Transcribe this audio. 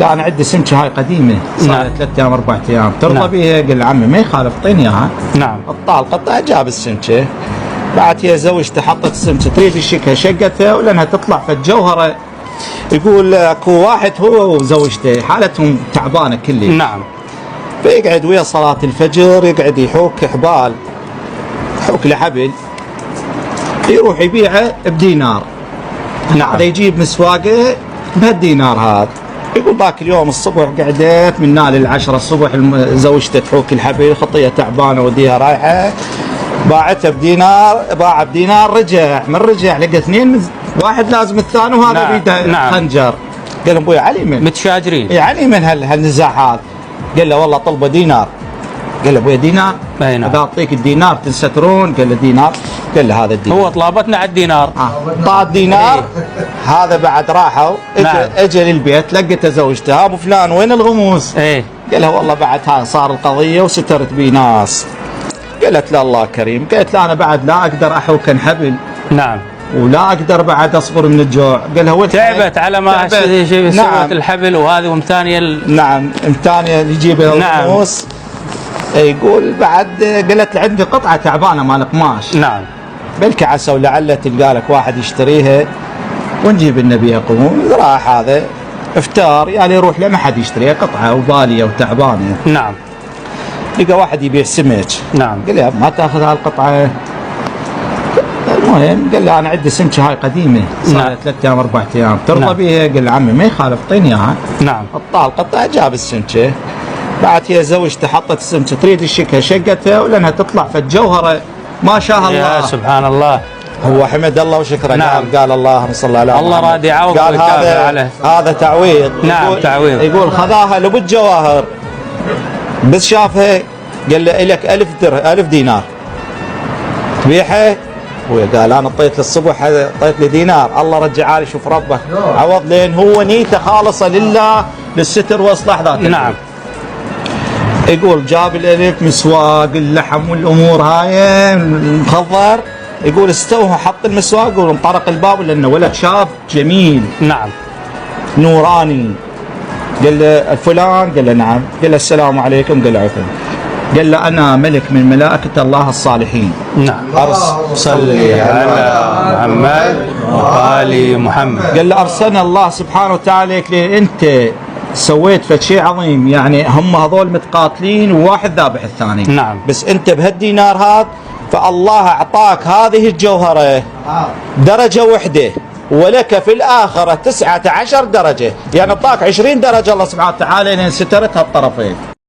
له انا عندي سمكه هاي قديمه صار 3 ايام 4 ايام ترضى بيها؟ قال له عمي ما يخالف اعطيني اياها. نعم. الطالقه جاب السمكه، بعد هي زوجته حطت السمكه تريد تشكها شقتها ولانها تطلع في الجوهره. يقول اكو واحد هو وزوجته حالتهم تعبانه كلي. نعم. فيقعد ويا صلاه الفجر يقعد يحوك حبال، يحوك له حبل يروح يبيعه بدينار. نعم. هذا يجيب مسواقه بهالدينار هذا. يقول ذاك اليوم الصبح قعدت من 10 الصبح زوجته تحوك الحبل، خطيه تعبانه وديها رايحه، باعتها بدينار، باع بدينار، رجع من رجع لقى اثنين، واحد لازم الثاني وهذا بيده خنجر. قال له ابوي علي من متشاجرين يعني من هالنزاع هذا. قال له والله طلبه دينار. قال له ابوي دينار؟ نعم. اذا اعطيك الدينار تنسترون؟ قال له دينار. قال له هذا الدينار هو طلبتنا على الدينار. طاع الدينار. هذا بعد راحوا اجى للبيت لقته زوجته، ابو فلان وين الغموس؟ قال له والله بعد هاي صار القضيه وسترت بي ناس. قالت لا الله كريم. قالت لا انا بعد لا اقدر احوك حبل. نعم. ولا اقدر بعد اصبر من الجوع. قال له تعبت على ما سوت نعم. الحبل وهذه ومثانيه نعم مثانيه يجيب الغموس. يقول بعد قالت له عندي قطعه تعبانه مال قماش. نعم. بلكي عسى ولعل تلقى لك واحد يشتريها ونجيب النبي يقوم. راح هذا افتار يعني يروح له ما حد يشتريها، قطعه وباليه وتعبانه. نعم. لقى واحد يبيع سمك. نعم. قال له ما تاخذ هالقطعه؟ المهم قال له انا عندي سمكه هاي قديمه صار 3 ايام 4 ايام ترضى بيها؟ قال له عمي ما يخالف اعطيني اياها. نعم. الطالقه جاب السمكه، بعد هي زوجته حطت السمكه تريد تشكها شقتها ولانها تطلع في الجوهره ما شاء الله. يا سبحان الله. هو حمد الله وشكره. نعم. قال اللهم صل على محمد. الله راضي يعوض. قال هذا تعويض. نعم تعويض. يقول خذاها لو بالجواهر بس شافها قال له لك 1000 دينار تبيعها؟ وقال انا اعطيت الصبح اعطيت لي دينار، الله رجع لي شوف ربك عوض لين هو نيته خالصه لله للستر واصلاح ذاته. نعم. يقول جاب الالف مسواق اللحم والامور هاي المخضر. يقول استوى حط المسواق وانطرق الباب لانه ولد شاب جميل. نعم. نوراني. قال له فلان؟ قال له نعم. قال له السلام عليكم. قال له عليكم. قال له انا ملك من ملائكه الله الصالحين. نعم. صلي على محمد وآل محمد. قال له ارسلنا الله سبحانه وتعالى لك لان انت سويت فد شيء عظيم، يعني هم هذول متقاتلين وواحد ذابح الثاني. نعم. بس انت بهالدينار هذا فالله اعطاك هذه الجوهره درجه وحده ولك في الاخره 19 درجه، يعني اعطاك 20 درجه الله سبحانه وتعالى لان سترتها الطرفين.